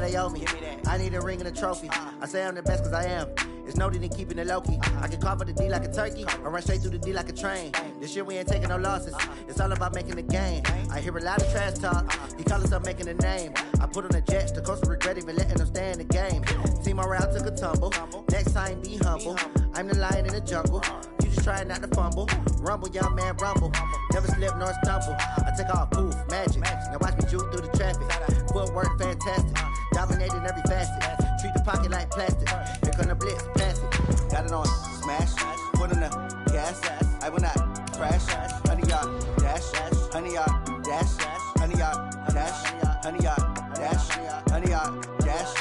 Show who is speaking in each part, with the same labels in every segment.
Speaker 1: they owe me. I need a ring and a trophy. I say I'm the best cause I am. It's no need in keeping it low-key. I can carve up the D like a turkey, or run straight through the D like a train. This year we ain't taking no losses. It's all about making the game. I hear a lot of trash talk. He call himself making a name. I put on the Jets, the coast regret even letting them stay in the game. Team morale took a tumble. Next time be humble. I'm the lion in the jungle. You just try not to fumble. Rumble, young man, rumble. Never slip nor stumble. I take off, poof, magic. Now watch me juke through the traffic. Footwork fantastic. Dominating every facet. Treat the pocket like plastic. Here come the blitz, pass it. Got it on smash. Put in the gas. I will not crash. 100-yard dash. 100-yard dash. 100-yard dash. 100-yard dash. 100-yard dash.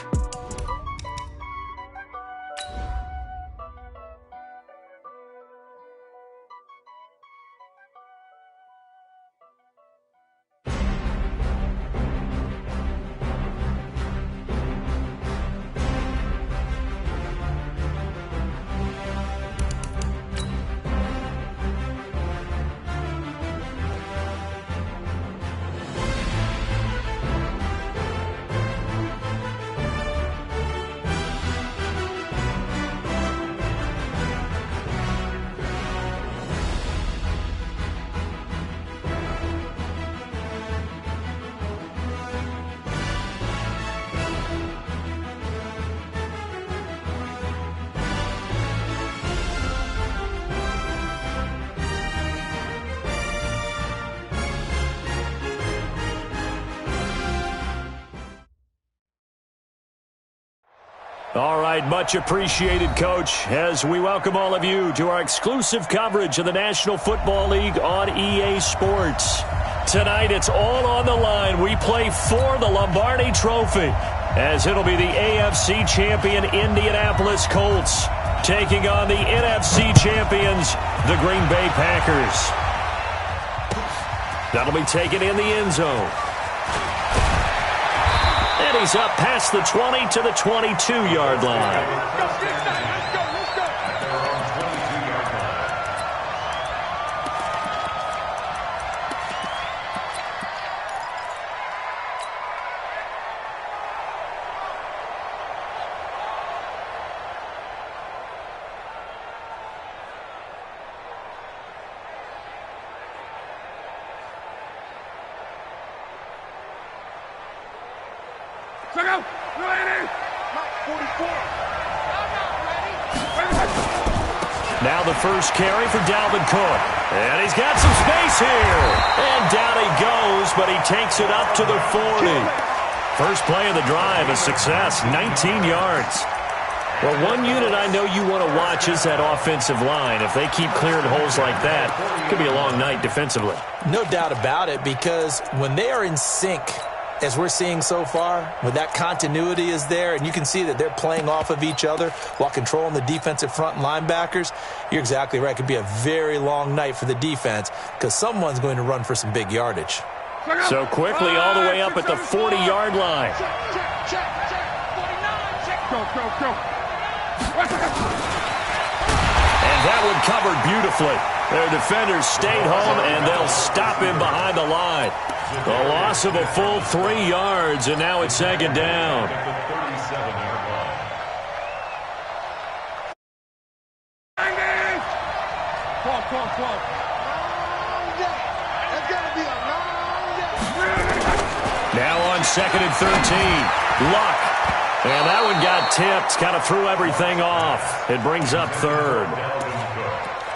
Speaker 2: All right, much appreciated, Coach, as we welcome all of you to our exclusive coverage of the National Football League on EA Sports. Tonight, it's all on the line. We play for the Lombardi Trophy, as it'll be the AFC champion Indianapolis Colts taking on the NFC champions, the Green Bay Packers. That'll be taken in the end zone. And he's up past the 20 to the 22-yard line. Now the first carry for Dalvin Cook. And he's got some space here. And down he goes, but he takes it up to the 40. First play of the drive, a success, 19 yards. Well, one unit I know you want to watch is that offensive line. If they keep clearing holes like that, it could be a long night defensively.
Speaker 3: No doubt about it, because when they are in sync, as we're seeing so far, when that continuity is there, and you can see that they're playing off of each other while controlling the defensive front linebackers, you're exactly right. It could be a very long night for the defense because someone's going to run for some big yardage.
Speaker 2: So quickly all the way up at the 40-yard line. And that one covered beautifully. Their defenders stayed home, and they'll stop him behind the line. The loss of a full 3 yards, and now it's second down. Now on second and 13. Luck. And that one got tipped, kind of threw everything off. It brings up third.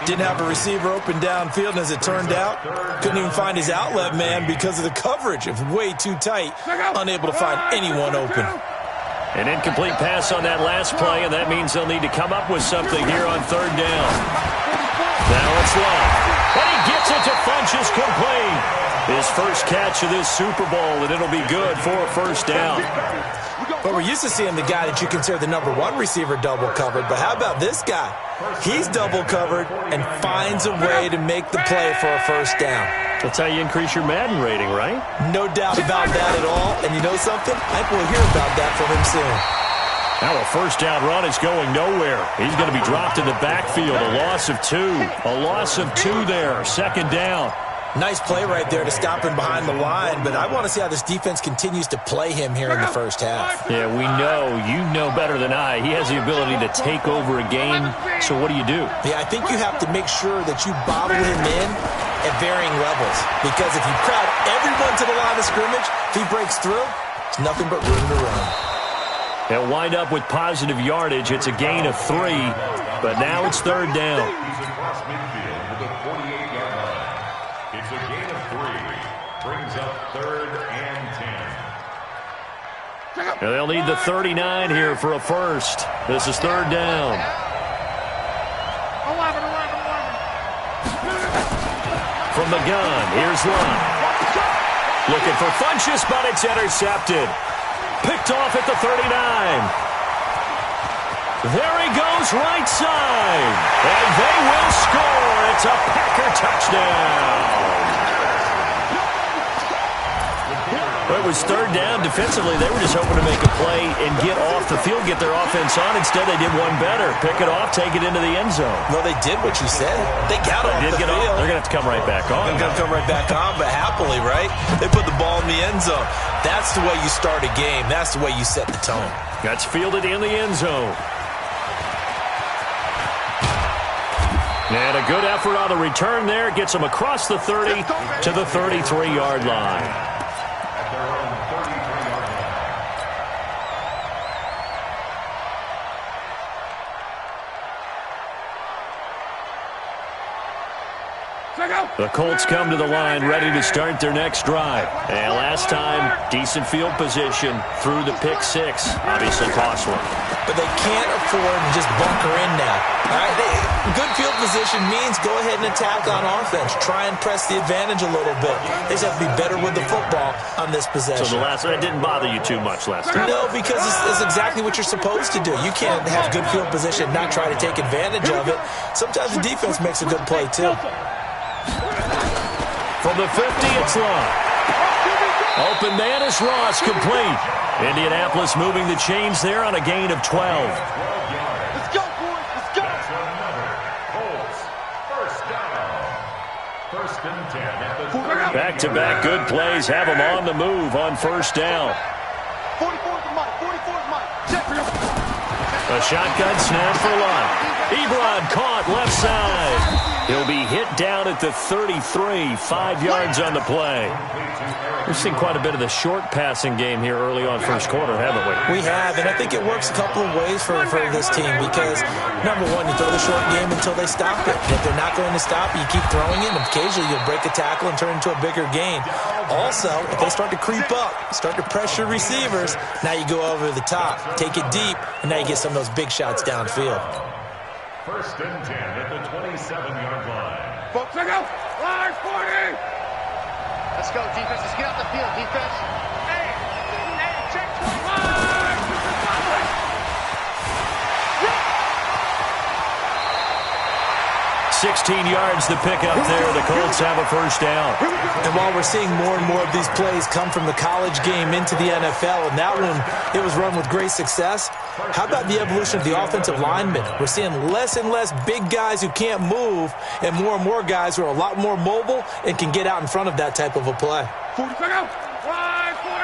Speaker 3: Didn't have a receiver open downfield, and as it turned out, couldn't even find his outlet man because of the coverage. It was way too tight, unable to find anyone open.
Speaker 2: An incomplete pass on that last play, and that means they'll need to come up with something here on third down. Now it's Love. And he gets it to Funchess complete. His first catch of this Super Bowl, and it'll be good for a first down.
Speaker 3: But we're used to seeing the guy that you consider the number one receiver double covered. But how about this guy? He's double covered and finds a way to make the play for a first down.
Speaker 2: That's how you increase your Madden rating, right?
Speaker 3: No doubt about that at all. And you know something? I think we'll hear about that from him soon.
Speaker 2: Now a first down run is going nowhere. He's going to be dropped in the backfield. A loss of 2. A loss of 2 there. Second down.
Speaker 3: Nice play right there to stop him behind the line, but I want to see how this defense continues to play him here in the first half.
Speaker 2: Yeah, we know. You know better than I. He has the ability to take over a game, so what do you do?
Speaker 3: Yeah, I think you have to make sure that you bottle him in at varying levels, because if you crowd everyone to the line of scrimmage, if he breaks through, it's nothing but room to run.
Speaker 2: They'll wind up with positive yardage. It's a gain of 3, but now it's third down.
Speaker 4: It's a gain of 3. Brings up 3rd and 10.
Speaker 2: Now they'll need the 39 here for a first. This is third down. From the gun, here's Lund. Looking for Funchess, but it's intercepted. Picked off at the 39. There he goes, right side. And they will score. It's a Packer touchdown. Well, it was third down. Defensively, they were just hoping to make a play and get off the field, get their offense on. Instead, they did one better. Pick it off, take it into the end zone.
Speaker 3: Well, they did what you said. They got off the field.
Speaker 2: They're going to have to come right back on.
Speaker 3: They're going to come right back on, but happily, right? They put the ball in the end zone. That's the way you start a game. That's the way you set the tone.
Speaker 2: That's fielded in the end zone. And a good effort on the return there. Gets them across the 30 to the 33-yard line. The Colts come to the line ready to start their next drive. And last time, decent field position through the pick 6. Obviously costly.
Speaker 3: But they can't afford to just bunker in now. All right, good field position means go ahead and attack on offense. Try and press the advantage a little bit. They just have to be better with the football on this possession.
Speaker 2: So the last one, it didn't bother you too much last time?
Speaker 3: No, because it's exactly what you're supposed to do. You can't have good field position and not try to take advantage of it. Sometimes the defense makes a good play, too.
Speaker 2: From the 50, it's Lund. Open man is Ross, complete. Indianapolis moving the chains there on a gain of 12.
Speaker 4: Let's go, boys. Let's go. That's another. Colts. First down. First and 10 at the
Speaker 2: Back-to-back good plays have them on the move on first down.
Speaker 4: 44 is mine. 44 is mine. Check for you.
Speaker 2: A shotgun snap for Lund. Ebron caught left side. He'll be hit down at the 33, 5 yards on the play. We've seen quite a bit of the short passing game here early on first quarter, haven't we?
Speaker 3: We have, and I think it works a couple of ways for this team because, number one, you throw the short game until they stop it. And if they're not going to stop it, you keep throwing it, and occasionally you'll break a tackle and turn into a bigger gain. Also, if they start to creep up, start to pressure receivers, now you go over the top, take it deep, and now you get some of those big shots downfield.
Speaker 4: First and 10 at the 27-yard line.
Speaker 5: Folks, I go. Line 40.
Speaker 6: Let's go, defense. Let's get off the field, defense.
Speaker 5: Hey, check
Speaker 2: 16 yards to pick up there. The Colts have a first down.
Speaker 3: And while we're seeing more and more of these plays come from the college game into the NFL, and that one, it was run with great success, how about the evolution of the offensive linemen? We're seeing less and less big guys who can't move and more guys who are a lot more mobile and can get out in front of that type of a play.
Speaker 5: 40. Line 40.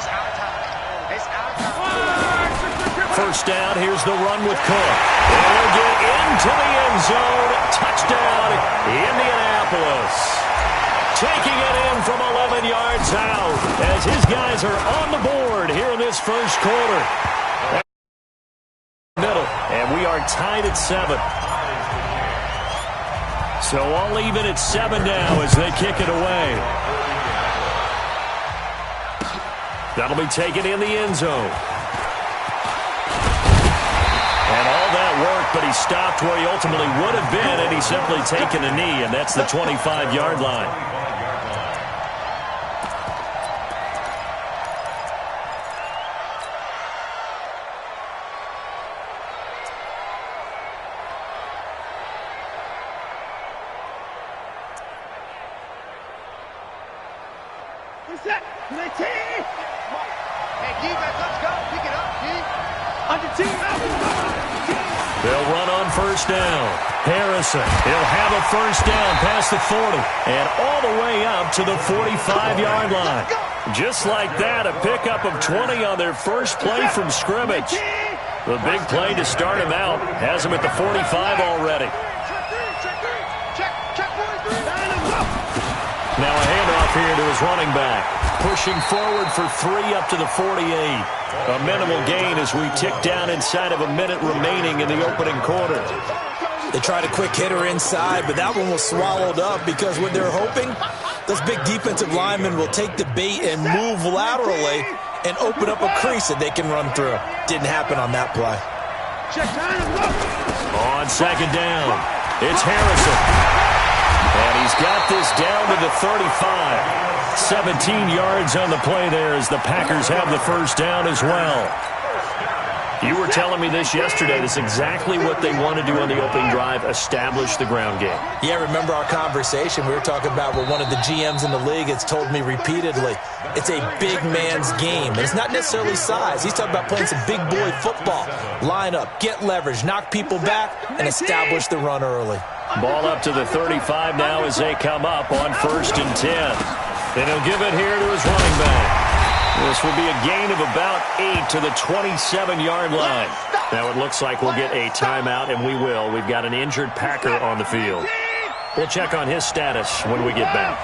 Speaker 6: It's out of time. It's out of time.
Speaker 2: First down, here's the run with Cook. They'll get into the end zone. Touchdown, Indianapolis. Taking it in from 11 yards out as his guys are on the board here in this first quarter. Middle, and we are tied at 7. So all even at 7 now as they kick it away. That'll be taken in the end zone. And all that work, but he stopped where he ultimately would have been, and he's simply taken a knee, and that's the 25-yard line.
Speaker 5: Reset.
Speaker 6: Hey, defense, let's go. Pick it up, D.
Speaker 5: Under team.
Speaker 2: They'll run on first down. Harrison, he'll have a first down past the 40 and all the way up to the 45-yard line. Just like that, a pickup of 20 on their first play from scrimmage. The big play to start him out has him at the 45 already. Now a handoff here to his running back. Pushing forward for 3 up to the 48. A minimal gain as we tick down inside of a minute remaining in the opening quarter.
Speaker 3: They tried a quick hitter inside, but that one was swallowed up because what they're hoping, those big defensive linemen will take the bait and move laterally and open up a crease that they can run through. Didn't happen on that play.
Speaker 2: On second down, it's Harrison. And he's got this down to the 35. 17 yards on the play there as the Packers have the first down as well. You were telling me this yesterday. This is exactly what they want to do on the opening drive, establish the ground game.
Speaker 3: Yeah, remember our conversation? We were talking about what one of the GMs in the league has told me repeatedly. It's a big man's game. And it's not necessarily size. He's talking about playing some big boy football. Line up, get leverage, knock people back, and establish the run early.
Speaker 2: Ball up to the 35 now as they come up on 1st and 10. And he'll give it here to his running back. This will be a gain of about 8 to the 27-yard line. Now it looks like we'll get a timeout, and we will. We've got an injured Packer on the field. We'll check on his status when we get back.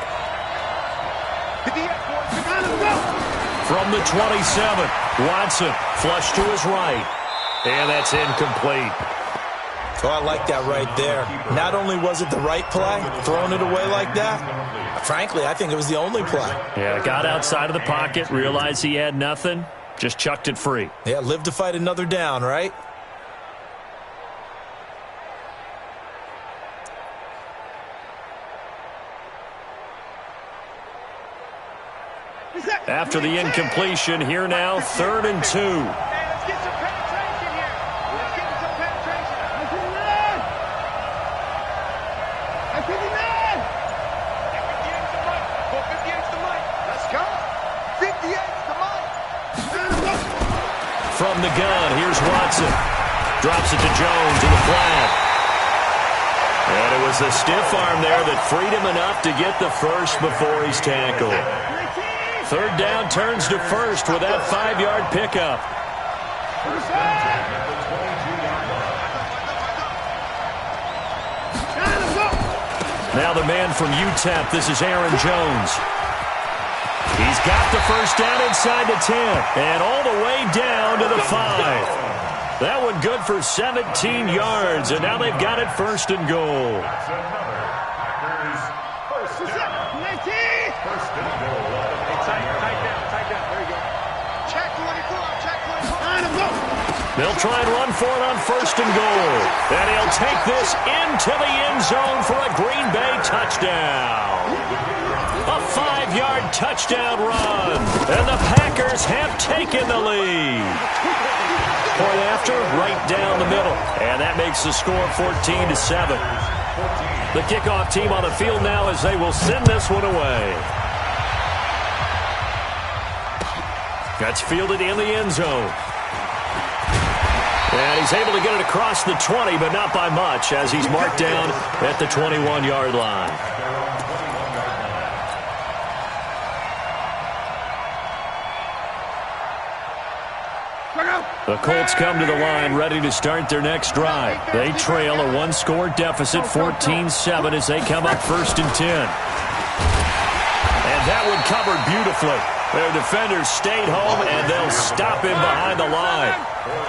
Speaker 2: From the 27, Watson flush to his right. And that's incomplete.
Speaker 3: Oh, I like that right there. Not only was it the right play, throwing it away like that, frankly, I think it was the only play.
Speaker 2: Yeah, got outside of the pocket, realized he had nothing, just chucked it free.
Speaker 3: Yeah, live to fight another down, right?
Speaker 2: After the incompletion, here now, 3rd and 2. From the gun, here's Watson. Drops it to Jones in the flat. And it was a stiff arm there that freed him enough to get the first before he's tackled. 3rd down turns to 1st with that 5-yard pickup. Now the man from UTEP, this is Aaron Jones. He's got the first down inside the 10 and all the way down to the 5. That one good for 17 yards, and now they've got it 1st and goal. They'll try and run for it on 1st and goal. And he'll take this into the end zone for a Green Bay touchdown. A 5-yard touchdown run. And the Packers have taken the lead. Point after, right down the middle. And that makes the score 14-7. The kickoff team on the field now as they will send this one away. That's fielded in the end zone. And he's able to get it across the 20, but not by much, as he's marked down at the 21-yard line. The Colts come to the line ready to start their next drive. They trail a one-score deficit, 14-7, as they come up 1st and 10. And that one covered beautifully. Their defenders stayed home, and they'll stop him behind the line.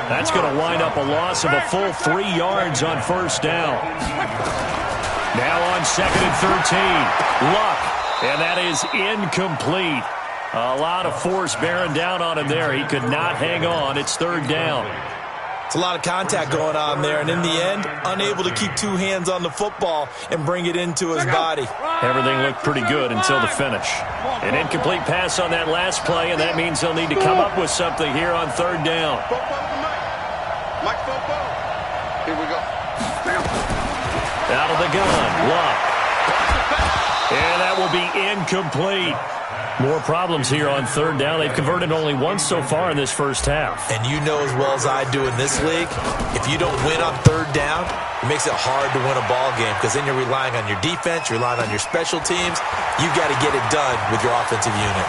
Speaker 2: That's going to wind up a loss of a full 3 yards on 1st down. Now on 2nd and 13. Luck, and that is incomplete. A lot of force bearing down on him there. He could not hang on. It's 3rd down.
Speaker 3: It's a lot of contact going on there, and in the end, unable to keep 2 hands on the football and bring it into his body.
Speaker 2: Everything looked pretty good until the finish. An incomplete pass on that last play, and that means they'll need to come up with something here on 3rd down.
Speaker 5: Here we go.
Speaker 2: Out of the gun, Luck. And that will be incomplete. More problems here on third down. They've converted only once so far in this first half.
Speaker 3: And you know as well as I do in this league, if you don't win on third down, it makes it hard to win a ball game because then you're relying on your defense, you're relying on your special teams. You've got to get it done with your offensive unit.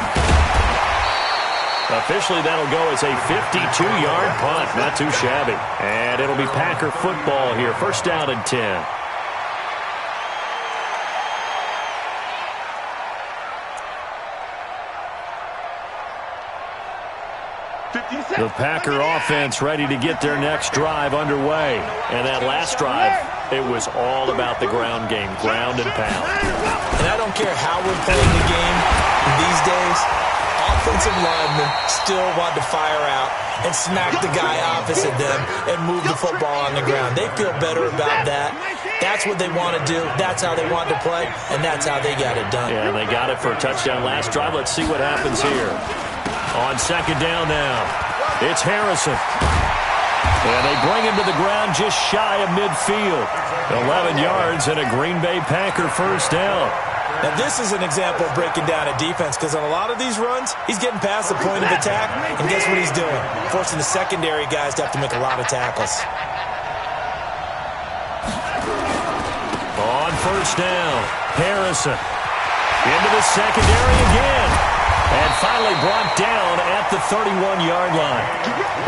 Speaker 2: Officially, that'll go as a 52-yard punt. Not too shabby. And it'll be Packer football here. First down and 10. The Packer offense ready to get their next drive underway. And that last drive, it was all about the ground game, ground and pound.
Speaker 3: And I don't care how we're playing the game these days, offensive linemen still want to fire out and smack the guy opposite them and move the football on the ground. They feel better about that. That's what they want to do. That's how they want to play, and that's how they got it done.
Speaker 2: Yeah, and they got it for a touchdown last drive. Let's see what happens here. On second down now, it's Harrison. And they bring him to the ground just shy of midfield. 11 yards and a Green Bay Packer first down.
Speaker 3: Now, this is an example of breaking down a defense because on a lot of these runs, he's getting past the point of attack, and guess what he's doing? Forcing the secondary guys to have to make a lot of tackles.
Speaker 2: On first down, Harrison into the secondary again. And finally brought down at the 31-yard line.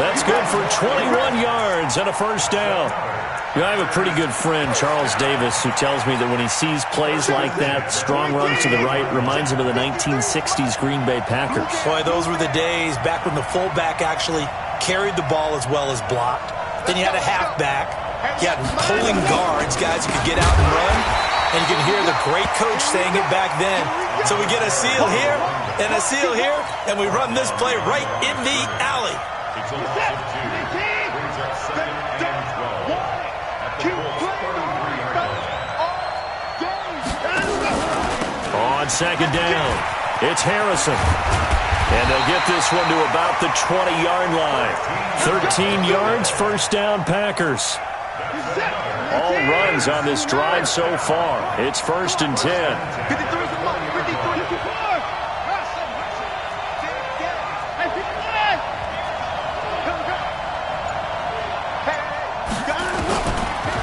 Speaker 2: That's good for 21 yards and a first down. You know, I have a pretty good friend, Charles Davis, who tells me that when he sees plays like that, strong runs to the right, reminds him of the 1960s Green Bay Packers.
Speaker 3: Boy, those were the days back when the fullback actually carried the ball as well as blocked. Then you had a halfback. You had pulling guards, guys who could get out and run. And you can hear the great coach saying it back then. So we get a seal here and a seal here, and we run this play right in the alley.
Speaker 2: On second down, it's Harrison. And they'll get this one to about the 20-yard line. 13 yards, first down, Packers. All runs on this drive so far. It's first and 10.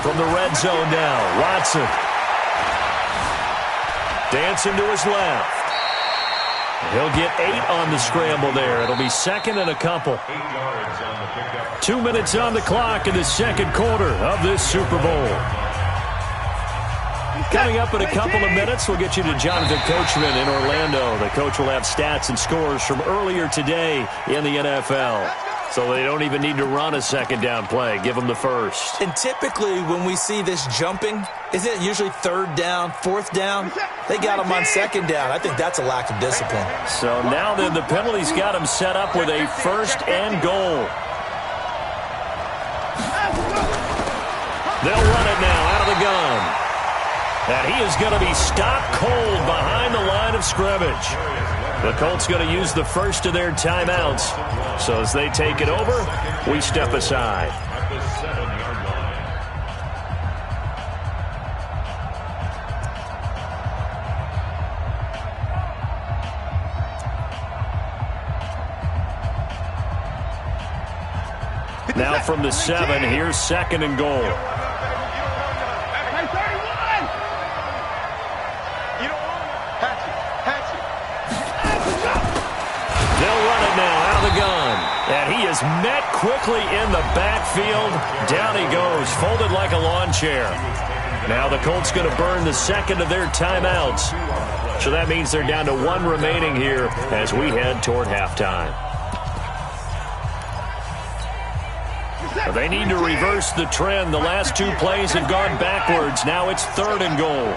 Speaker 2: From the red zone now, Watson. Dancing to his left. He'll get 8 on the scramble there. It'll be second and a couple. 2 minutes on the clock in the second quarter of this Super Bowl. Coming up in a couple of minutes, we'll get you to Jonathan Coachman in Orlando. The coach will have stats and scores from earlier today in the NFL. So they don't even need to run a second down play. Give them the first.
Speaker 3: And typically when we see this jumping, isn't it usually third down, fourth down? They got them on second down. I think that's a lack of discipline.
Speaker 2: So now then the penalty's got them set up with a first and goal. They'll run it now out of the gun. And he is going to be stopped cold behind the line of scrimmage. The Colts going to use the first of their timeouts. So as they take it over, we step aside.
Speaker 4: At the 7-yard line.
Speaker 2: Now from the 7, here's second and goal. They'll run it now out of the gun. And he is met quickly in the backfield. Down he goes, folded like a lawn chair. Now the Colts going to burn the second of their timeouts. So that means they're down to 1 remaining here as we head toward halftime. They need to reverse the trend. The last 2 plays have gone backwards. Now it's third and goal.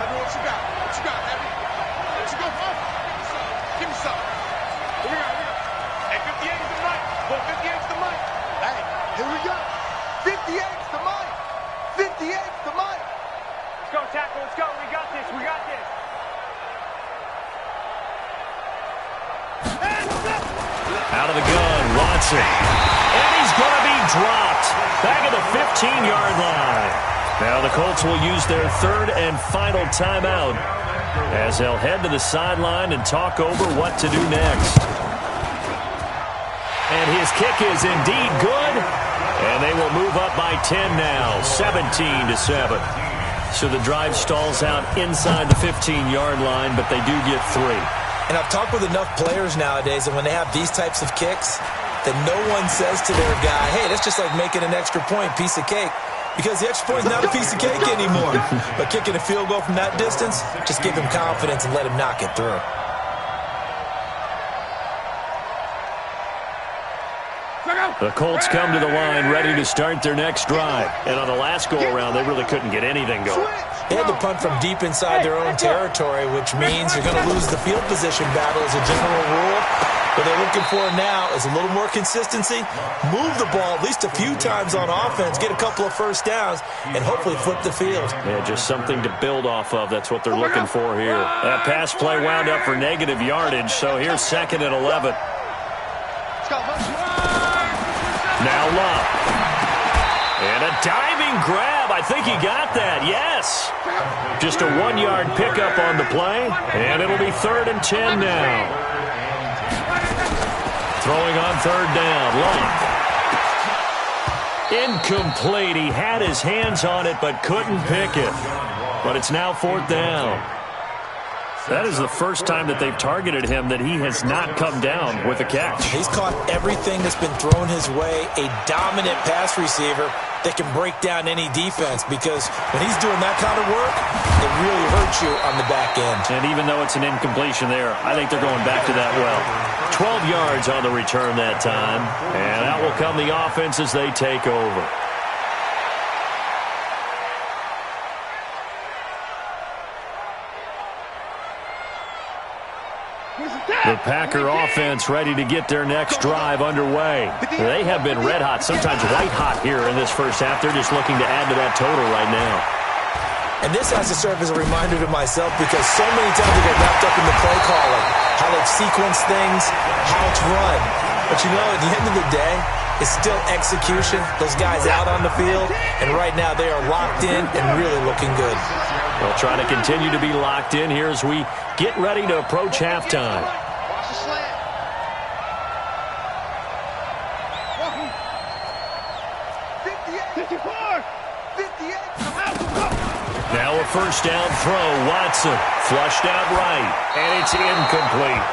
Speaker 2: Out of the gun, Watson. And he's going to be dropped back at the 15-yard line. Now the Colts will use their third and final timeout as they'll head to the sideline and talk over what to do next. And his kick is indeed good. And they will move up by 10 now, 17-7. So the drive stalls out inside the 15-yard line, but they do get 3.
Speaker 3: And I've talked with enough players nowadays that when they have these types of kicks, that no one says to their guy, hey, that's just like making an extra point, piece of cake. Because the extra point is not a piece of cake anymore. But kicking a field goal from that distance, just give him confidence and let him knock it through.
Speaker 2: The Colts come to the line ready to start their next drive. And on the last go-around, they really couldn't get anything going.
Speaker 3: They had to punt from deep inside their own territory, which means you're going to lose the field position battle as a general rule. What they're looking for now is a little more consistency, move the ball at least a few times on offense, get a couple of first downs, and hopefully flip the field.
Speaker 2: Yeah, just something to build off of. That's what they're looking for here. That pass play wound up for negative yardage, so here's 2nd and 11. Now Love. And a diving grab. I think he got that. Yes. Just a 1-yard pickup on the play. And it'll be 3rd and 10 now. Throwing on 3rd down. Love. Incomplete. He had his hands on it but couldn't pick it. But it's now 4th down. That is the first time that they've targeted him that he has not come down with a catch.
Speaker 3: He's caught everything that's been thrown his way, a dominant pass receiver that can break down any defense, because when he's doing that kind of work, it really hurts you on the back end.
Speaker 2: And even though it's an incompletion there, I think they're going back to that well. 12 yards on the return that time, and out will come the offense as they take over. The Packer offense ready to get their next drive underway. They have been red hot, sometimes white hot here in this first half. They're just looking to add to that total right now.
Speaker 3: And this has to serve as a reminder to myself, because so many times I get wrapped up in the play calling, how they sequence things, how it's run. But you know, at the end of the day, it's still execution. Those guys out on the field, and right now they are locked in and really looking good.
Speaker 2: They'll try to continue to be locked in here as we get ready to approach halftime.
Speaker 6: Watch the slant.
Speaker 2: Now a first down throw. Watson flushed out right, and it's incomplete.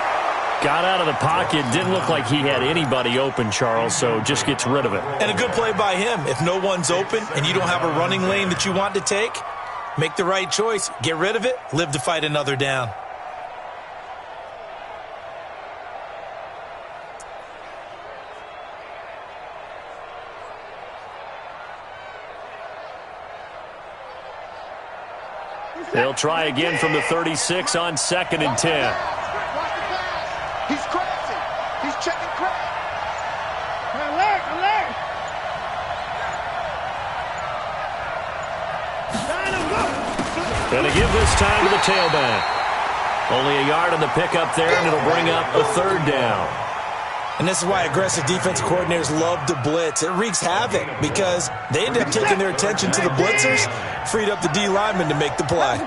Speaker 2: Got out of the pocket. Didn't look like he had anybody open, Charles, so just gets rid of it.
Speaker 3: And a good play by him. If no one's open and you don't have a running lane that you want to take, make the right choice. Get rid of it. Live to fight another down.
Speaker 2: They'll try again from the 36 on 2nd and 10.
Speaker 6: He's crazy. He's checking crack.
Speaker 5: Alert!
Speaker 2: Going to give this time to the tailback. Only a yard on the pickup there, and it'll bring up a 3rd down.
Speaker 3: And this is why aggressive defensive coordinators love to blitz. It wreaks havoc because they end up taking their attention to the blitzers, freed up the D lineman to make the play.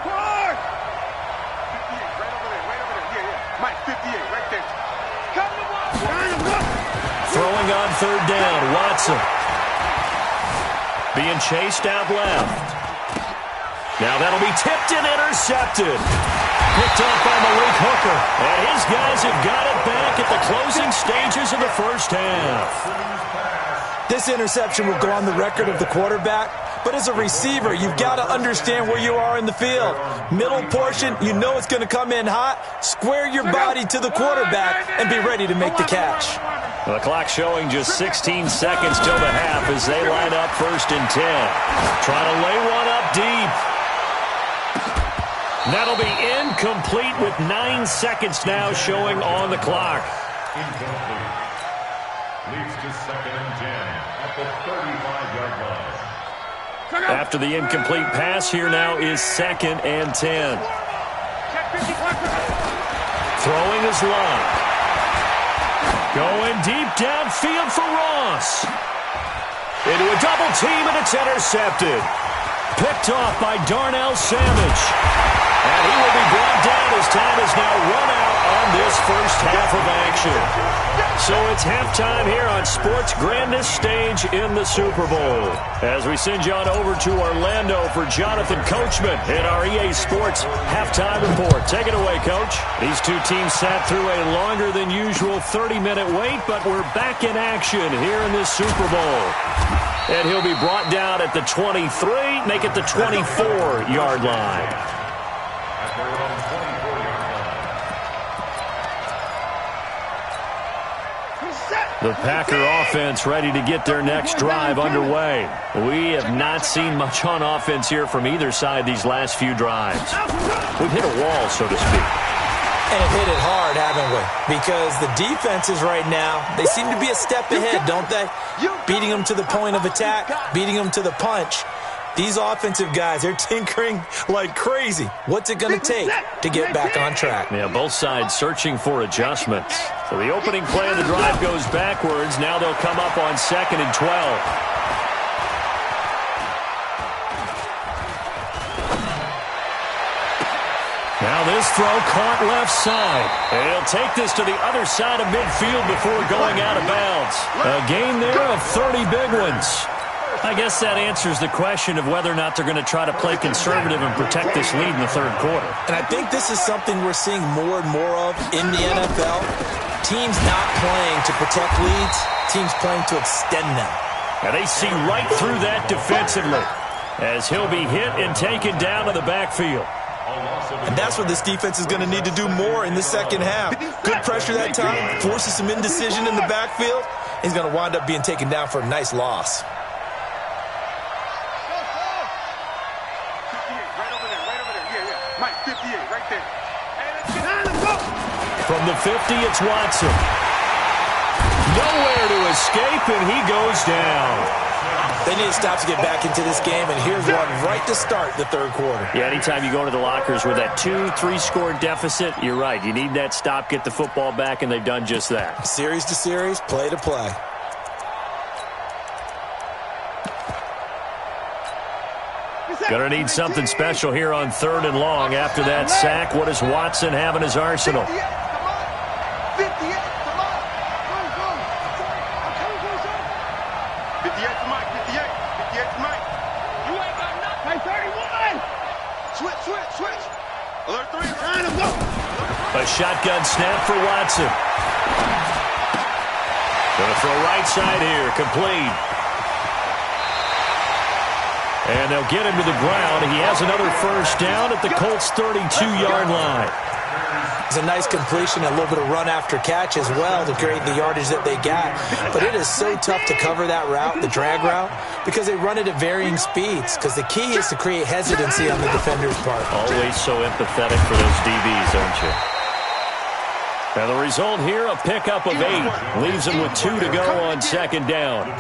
Speaker 2: Throwing on 3rd down, Watson. Being chased out left. Now that'll be tipped and intercepted. Picked off by Malik Hooker. And his guys have got it back at the closing stages of the first half.
Speaker 3: This interception will go on the record of the quarterback, but as a receiver, you've got to understand where you are in the field. Middle portion, you know it's going to come in hot. Square your body to the quarterback and be ready to make the catch.
Speaker 2: The clock showing just 16 seconds till the half as they line up 1st and 10. Trying to lay one up deep. That'll be incomplete with 9 seconds now showing on the clock.
Speaker 4: Incomplete. Leads to 2nd and 10 at the 35-yard line.
Speaker 2: After the incomplete pass, here now is 2nd and 10. Throwing is Love. Going deep downfield for Ross. Into a double team, and it's intercepted. Picked off by Darnell Savage. And he will be brought down as time is now run out on this first half of action. So it's halftime here on sports' grandest stage in the Super Bowl. As we send you on over to Orlando for Jonathan Coachman in our EA Sports halftime report. Take it away, Coach. These two teams sat through a longer than usual 30-minute wait, but we're back in action here in this Super Bowl. And he'll be brought down at the 23, make it the 24-yard line. The Packer offense ready to get their next drive underway. We have not seen much on offense here from either side these last few drives. We've hit a wall, so to speak.
Speaker 3: And have hit it hard, haven't we? Because the defenses right now, they seem to be a step ahead, don't they? Beating them to the point of attack, beating them to the punch. These offensive guys, they're tinkering like crazy. What's it going to take to get back on track?
Speaker 2: Yeah, both sides searching for adjustments. So the opening play of the drive goes backwards. Now they'll come up on 2nd and 12. Now this throw caught left side. And he'll take this to the other side of midfield before going out of bounds. A gain there of 30 big ones. I guess that answers the question of whether or not they're going to try to play conservative and protect this lead in the third quarter.
Speaker 3: And I think this is something we're seeing more and more of in the NFL. Teams not playing to protect leads, teams playing to extend them.
Speaker 2: And they see right through that defensively as he'll be hit and taken down to the backfield.
Speaker 3: And that's what this defense is going to need to do more in the second half. Good pressure that time, forces some indecision in the backfield. He's going to wind up being taken down for a nice loss.
Speaker 2: From the 50, it's Watson. Nowhere to escape, and he goes down.
Speaker 3: They need to stop to get back into this game, and here's one right to start the third quarter.
Speaker 2: Yeah, anytime you go into the lockers with that 2-3 score deficit, you're right. You need that stop, get the football back, and they've done just that.
Speaker 3: Series to series, play to play.
Speaker 2: Gonna need something special here on 3rd and long. After that sack, what does Watson have in his arsenal?
Speaker 5: 58, come on. Go. 58 to Mike, 58 to Mike. You ain't got nothing. Hey, 31. Switch. Alert 3, trying to go.
Speaker 2: A shotgun snap for Watson. Gonna throw right side here, complete. And they'll get him to the ground. He has another first down at the Colts' 32-yard line.
Speaker 3: It's a nice completion, a little bit of run after catch as well to create the yardage that they got. But it is so tough to cover that route, the drag route, because they run it at varying speeds. Because the key is to create hesitancy on the defender's part.
Speaker 2: Always so empathetic for those DBs, aren't you? And the result here, a pickup of 8. Leaves them with 2 to go on 2nd down.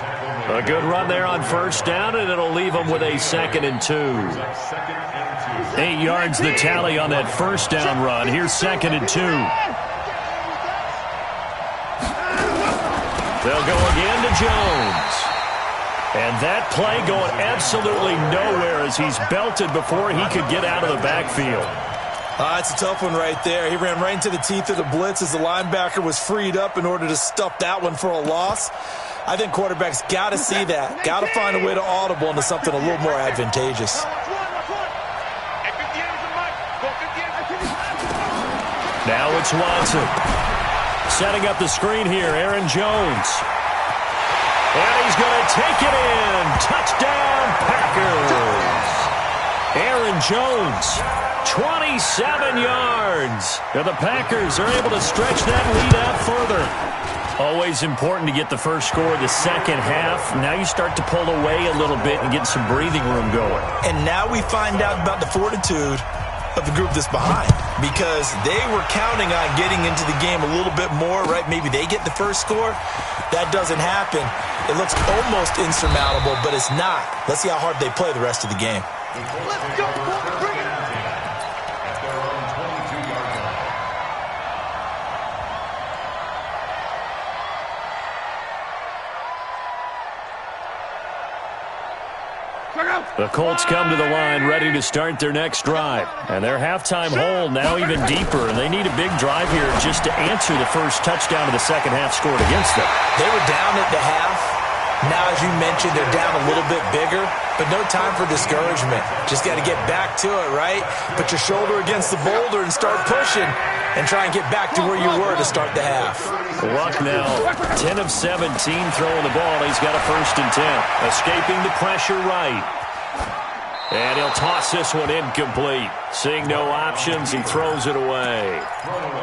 Speaker 2: A good run there on 1st down, and it'll leave them with a 2nd and 2. 8 yards the tally on that 1st down run. Here's 2nd and 2. They'll go again to Jones. And that play going absolutely nowhere as he's belted before he could get out of the backfield.
Speaker 3: It's a tough one right there. He ran right into the teeth of the blitz as the linebacker was freed up in order to stuff that one for a loss. I think quarterbacks got to see that. Got to find a way to audible into something a little more advantageous.
Speaker 2: Now it's Watson. Setting up the screen here, Aaron Jones. And he's going to take it in. Touchdown, Packers. Aaron Jones, 27 yards. Now the Packers are able to stretch that lead out further. Always important to get the first score of the second half. Now you start to pull away a little bit and get some breathing room going.
Speaker 3: And now we find out about the fortitude of the group that's behind, because they were counting on getting into the game a little bit more, right? Maybe they get the first score. That doesn't happen. It looks almost insurmountable, but it's not. Let's see how hard they play the rest of the game.
Speaker 5: Let's go, bring it. Check out.
Speaker 2: The Colts come to the line ready to start their next drive. And their halftime hole now even deeper, and they need a big drive here just to answer the first touchdown of the second half scored against them.
Speaker 3: They were down at the half. Now, as you mentioned, they're down a little bit bigger, but no time for discouragement. Just got to get back to it, right? Put your shoulder against the boulder and start pushing and try and get back to where you were to start the half.
Speaker 2: Luck now, 10 of 17 throwing the ball. He's got a 1st and 10. Escaping the pressure right. And he'll toss this one incomplete. Seeing no options, he throws it away.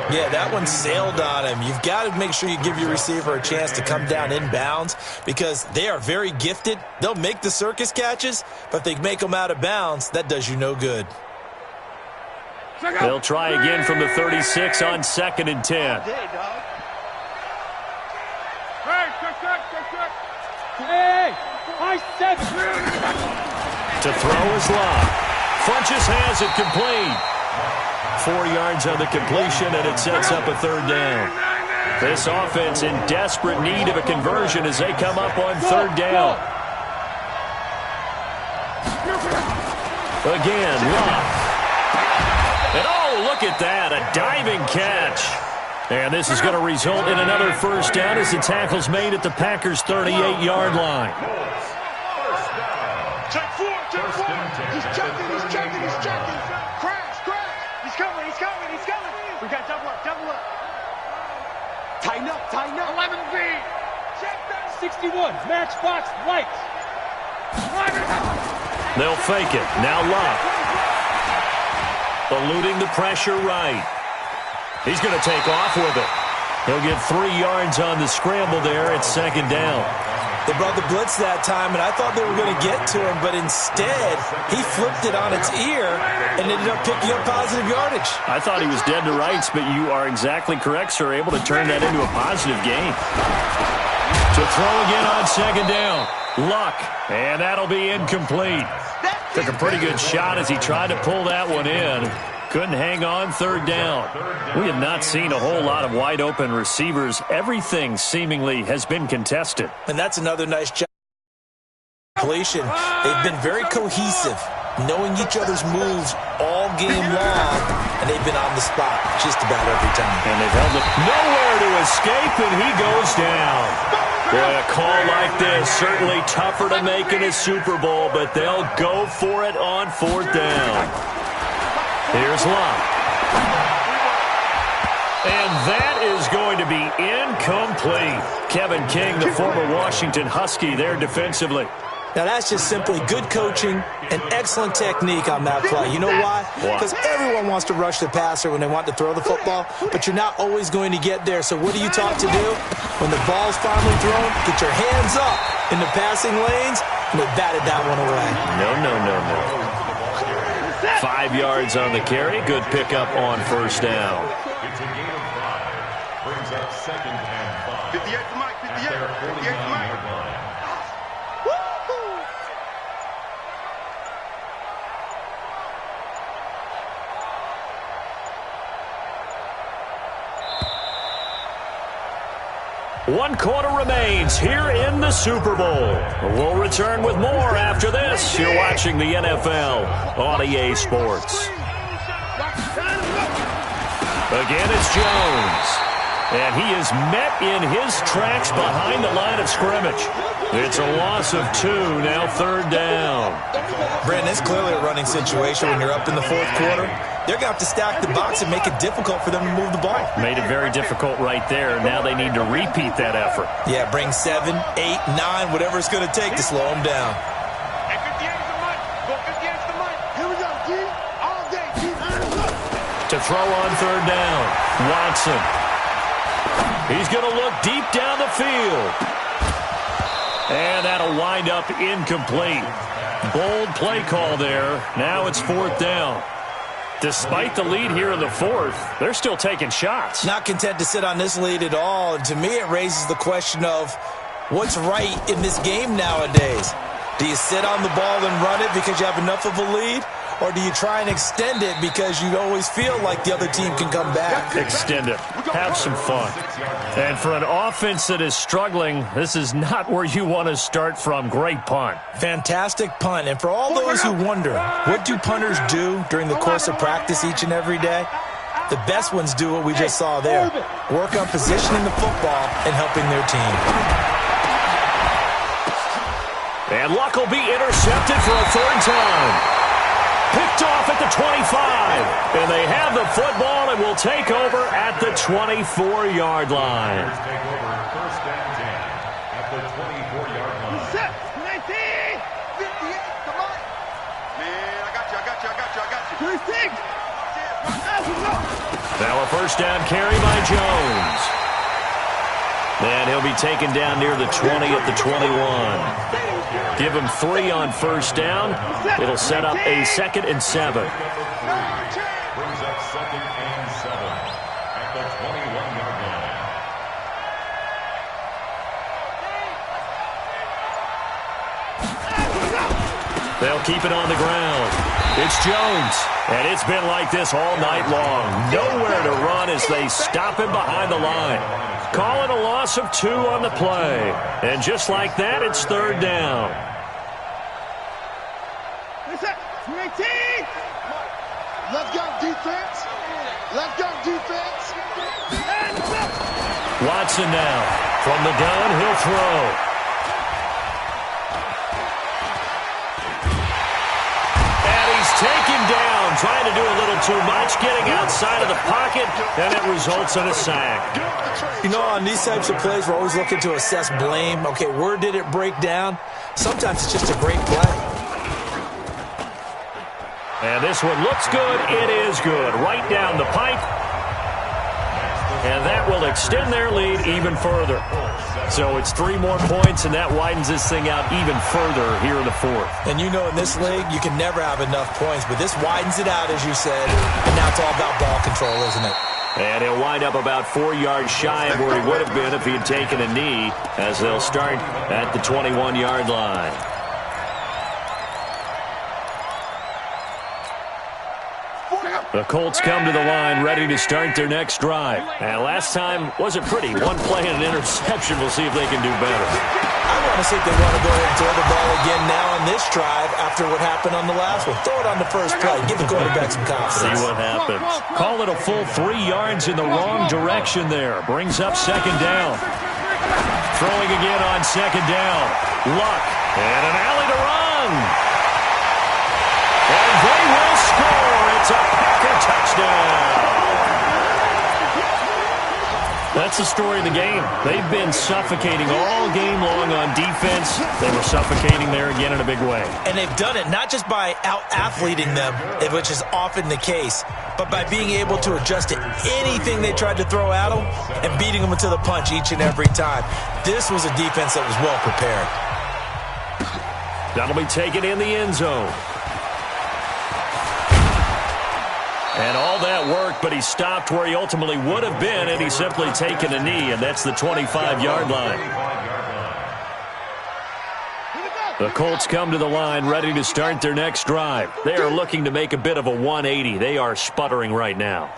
Speaker 3: Yeah, that one sailed on him. You've got to make sure you give your receiver a chance to come down inbounds because they are very gifted. They'll make the circus catches, but if they make them out of bounds, that does you no good.
Speaker 2: They'll try again from the 36 on 2nd and 10.
Speaker 7: Hey, I said...
Speaker 2: To throw is Love. Funches has it complete. 4 yards on the completion, and it sets up a 3rd down. This offense in desperate need of a conversion as they come up on 3rd down. Again, Love. And oh, look at that, a diving catch. And this is going to result in another 1st down as the tackle's made at the Packers' 38-yard line.
Speaker 5: Check 4, check 4. He's checking, he's checking, he's checking. Crash, crash. He's coming, he's coming, he's coming. We got double up, double up. Tighten up, tighten up. 11B. Check that.
Speaker 7: 61, matchbox lights.
Speaker 2: They'll fake it. Now Love. Eluding the pressure right. He's going to take off with it. He'll get 3 yards on the scramble there at 2nd down.
Speaker 3: They brought the blitz that time, and I thought they were going to get to him, but instead, he flipped it on its ear and ended up picking up positive yardage.
Speaker 2: I thought he was dead to rights, but you are exactly correct, sir. Able to turn that into a positive gain. To throw again on 2nd down. Luck, and that'll be incomplete. Took a pretty good shot as he tried to pull that one in. Couldn't hang on 3rd down. We have not seen a whole lot of wide-open receivers. Everything seemingly has been contested.
Speaker 3: And that's another nice job. Completion. They've been very cohesive, knowing each other's moves all game long, and they've been on the spot just about every time.
Speaker 2: And they've held it nowhere to escape, and he goes down. Boy, a call like this, certainly tougher to make in a Super Bowl, but they'll go for it on 4th down. Here's Love. And that is going to be incomplete. Kevin King, the former Washington Husky, there defensively.
Speaker 3: Now, that's just simply good coaching and excellent technique on that play. You know why? Because everyone wants to rush the passer when they want to throw the football, but you're not always going to get there. So what are you taught to do? When the ball's finally thrown, get your hands up in the passing lanes, and they batted that one away.
Speaker 2: No. 5 yards on the carry. Good pickup on 1st down.
Speaker 4: It's a gain of 5. Brings up 2nd and 5.
Speaker 5: 58 to Mike, 58. 58 to Mike.
Speaker 2: One quarter remains here in the Super Bowl. We'll return with more after this. You're watching the NFL on EA Sports. Again, it's Jones. And he is met in his tracks behind the line of scrimmage. It's a loss of 2, now 3rd down.
Speaker 3: Brandon, it's clearly a running situation when you're up in the 4th quarter. They're going to have to stack the box and make it difficult for them to move the ball.
Speaker 2: Made it very difficult right there. Now they need to repeat that effort.
Speaker 3: Yeah, bring 7, 8, 9, whatever it's going to take to slow them down.
Speaker 5: Hey, 58 is the Mike. Go 58 is the Mike. Here we go, G. All day, G.
Speaker 2: To throw on 3rd down, Watson. He's going to look deep down the field. And that'll wind up incomplete. Bold play call there. Now it's 4th down. Despite the lead here in the 4th, they're still taking shots.
Speaker 3: Not content to sit on this lead at all. And to me, it raises the question of what's right in this game nowadays. Do you sit on the ball and run it because you have enough of a lead? or do you try and extend it because you always feel like the other team can come back?
Speaker 2: Extend it. Have some fun. And for an offense that is struggling, this is not where you want to start from. Great punt.
Speaker 3: Fantastic punt. And for all those who wonder, what do punters do during the course of practice each and every day? The best ones do what we just saw there. Work on positioning the football and helping their team.
Speaker 2: And Luck will be intercepted for a third time. Picked off at the 25. And they have the football and will take over at the 24-yard line.
Speaker 4: Take over first and 10 at the 24-yard line.
Speaker 5: 19! 58, come on! Man, I got you. 26!
Speaker 2: Now a first down carry by Jones. And he'll be taken down near the 20 at the 21. Give him 3 on first down. It'll set up a 2nd and 7.
Speaker 4: Brings up 2nd and 7 at the 21-yard line.
Speaker 2: They'll keep it on the ground. It's Jones. And it's been like this all night long. Nowhere to run as they stop him behind the line. Call it a loss of 2 on the play. And just like that, it's third down.
Speaker 5: Let's go, defense. Let's go, defense.
Speaker 2: Watson now. From the gun, he'll throw. And he's taken down, trying to do a little too much, getting outside of the pocket, and it results in a sack.
Speaker 3: You know, on these types of plays, we're always looking to assess blame. Okay, where did it break down? Sometimes it's just a great play.
Speaker 2: And this one looks good. It is good. Right down the pipe. And that will extend their lead even further. So it's 3 more points, and that widens this thing out even further here in the 4th.
Speaker 3: And you know in this league, you can never have enough points, but this widens it out, as you said. And now it's all about ball control, isn't it?
Speaker 2: And he'll wind up about 4 yards shy of where he would have been if he had taken a knee, as they'll start at the 21-yard line. The Colts come to the line ready to start their next drive. And last time wasn't pretty. 1 play and an interception. We'll see if they can do better.
Speaker 3: I want to see if they want to go ahead and throw the ball again now on this drive after what happened on the last one. Throw it on the first play. Give the quarterback some confidence.
Speaker 2: See what happens. Call it a full 3 yards in the wrong direction there. Brings up 2nd down. Throwing again on 2nd down. Luck. And an alley to run. And they will score. It's a Packer touchdown. That's the story of the game. They've been suffocating all game long on defense. They were suffocating there again in a big way.
Speaker 3: And they've done it not just by out-athleting them, which is often the case, but by being able to adjust to anything they tried to throw at them and beating them to the punch each and every time. This was a defense that was well prepared.
Speaker 2: That'll be taken in the end zone. And all that worked, but he stopped where he ultimately would have been, and he's simply taken a knee, and that's the 25-yard line. The Colts come to the line ready to start their next drive. They are looking to make a bit of a 180. They are sputtering right now.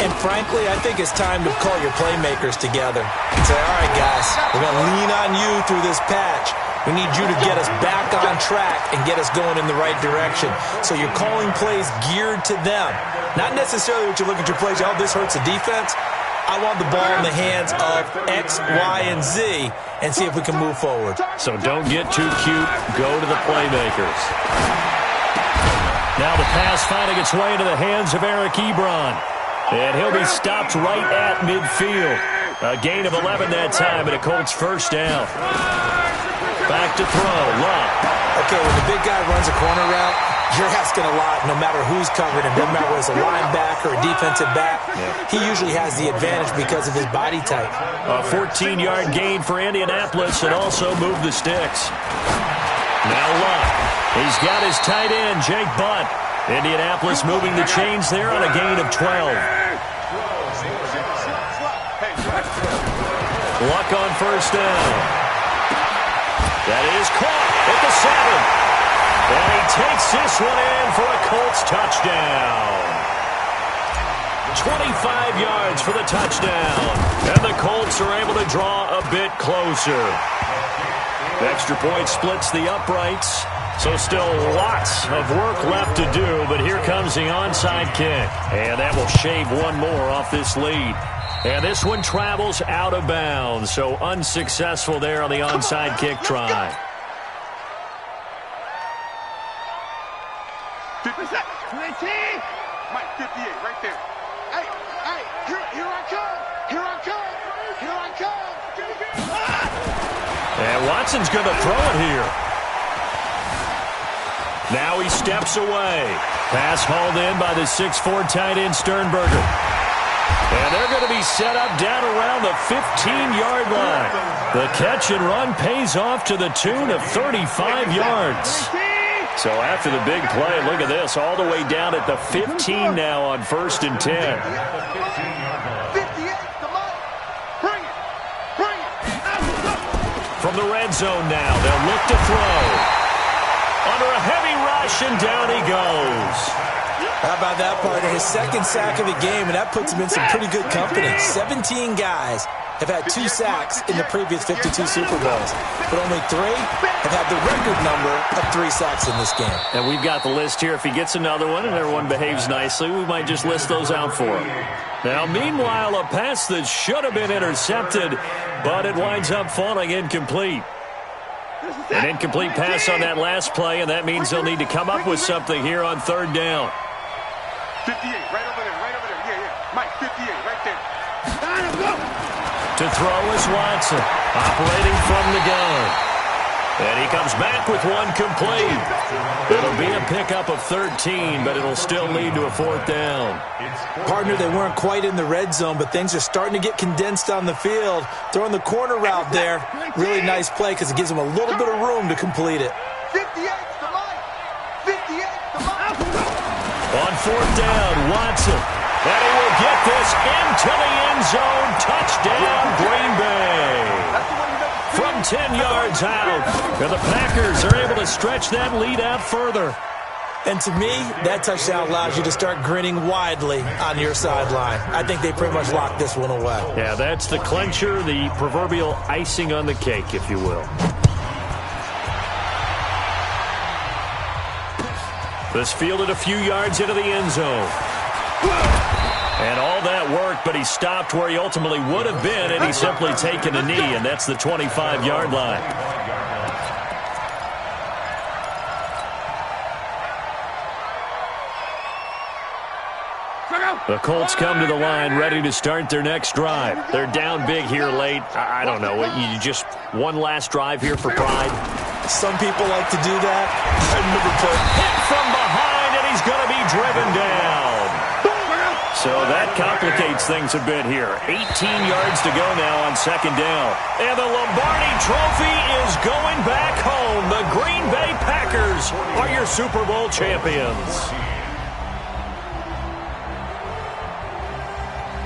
Speaker 3: And frankly, I think it's time to call your playmakers together and say, all right, guys, we're going to lean on you through this patch. We need you to get us back on track and get us going in the right direction. So you're calling plays geared to them. Not necessarily what you look at your plays, oh, this hurts the defense. I want the ball in the hands of X, Y, and Z and see if we can move forward.
Speaker 2: So don't get too cute. Go to the playmakers. Now the pass finding its way into the hands of Eric Ebron. And he'll be stopped right at midfield. A gain of 11 that time and a Colts first down. Back to throw. Luck.
Speaker 3: Okay, when the big guy runs a corner route, you're asking a lot no matter who's covering him. Doesn't matter whether it's a linebacker or a defensive back. He usually has the advantage because of his body type.
Speaker 2: A 14-yard gain for Indianapolis and also moved the sticks. Now Luck. He's got his tight end, Jake Butt. Indianapolis moving the chains there on a gain of 12. Luck on first down. That is caught at the 7. And he takes this one in for a Colts touchdown. 25 yards for the touchdown. And the Colts are able to draw a bit closer. Extra point splits the uprights. So still lots of work left to do, but here comes the onside kick. And that will shave one more off this lead. And this one travels out of bounds, so unsuccessful there on the onside kick try.
Speaker 5: Mike, 58, right there. Hey, here I come. Here I come. Here I come.
Speaker 2: And Watson's going to throw it here. Now he steps away. Pass hauled in by the 6'4" tight end Sternberger. And they're going to be set up down around the 15-yard line. The catch and run pays off to the tune of 35 yards. So after the big play, look at this, all the way down at the 15 now on 1st and 10. From the red zone now, they'll look to throw. Under a heavy rush, and down he goes.
Speaker 3: How about that, partner? His second sack of the game, and that puts him in some pretty good company. 17 guys have had 2 sacks in the previous 52 Super Bowls, but only 3 have had the record number of 3 sacks in this game.
Speaker 2: And we've got the list here. If he gets another one and everyone behaves nicely, we might just list those out for him. Now, meanwhile, a pass that should have been intercepted, but it winds up falling incomplete. An incomplete pass on that last play, and that means they'll need to come up with something here on 3rd down.
Speaker 5: 58, right over there, right over there. Yeah. Mike, 58, right there.
Speaker 2: To throw is Watson, operating from the gun. And he comes back with one complete. It'll be a pickup of 13, but it'll still lead to a 4th down.
Speaker 3: Partner, they weren't quite in the red zone, but things are starting to get condensed on the field. Throwing the corner route there, really nice play because it gives them a little bit of room to complete it.
Speaker 5: 58 to Mike. 58 to Mike.
Speaker 2: On 4th down, Watson. And he will get this into the end zone. Touchdown, Green Bay. From 10 yards out. And the Packers are able to stretch that lead out further.
Speaker 3: And to me, that touchdown allows you to start grinning widely on your sideline. I think they pretty much locked this one away.
Speaker 2: Yeah, that's the clincher, the proverbial icing on the cake, if you will. This fielded a few yards into the end zone. And all that worked, but he stopped where he ultimately would have been, and he's simply taken a knee, and that's the 25-yard line. The Colts come to the line ready to start their next drive. They're down big here late. I don't know. You just one last drive here for pride?
Speaker 3: Some people like to do that.
Speaker 2: Hit from behind, and he's going to be driven down. So that complicates things a bit here. 18 yards to go now on 2nd down. And the Lombardi Trophy is going back home. The Green Bay Packers are your Super Bowl champions.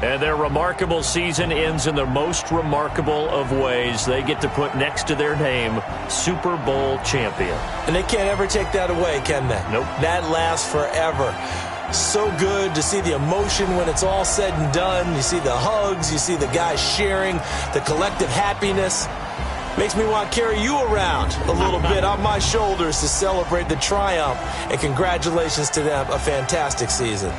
Speaker 2: And their remarkable season ends in the most remarkable of ways. They get to put next to their name, Super Bowl champion.
Speaker 3: And they can't ever take that away, can they?
Speaker 2: Nope.
Speaker 3: That lasts forever. So good to see the emotion when it's all said and done. You see the hugs, you see the guys sharing, the collective happiness. Makes me want to carry you around a little bit on my shoulders to celebrate the triumph. And congratulations to them, a fantastic season.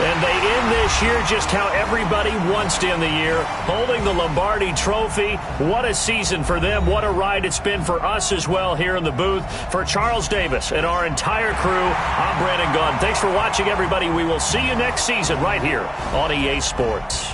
Speaker 2: And they end this year just how everybody wants to end the year, holding the Lombardi Trophy. What a season for them. What a ride it's been for us as well here in the booth. For Charles Davis and our entire crew, I'm Brandon Gaudin. Thanks for watching, everybody. We will see you next season right here on EA Sports.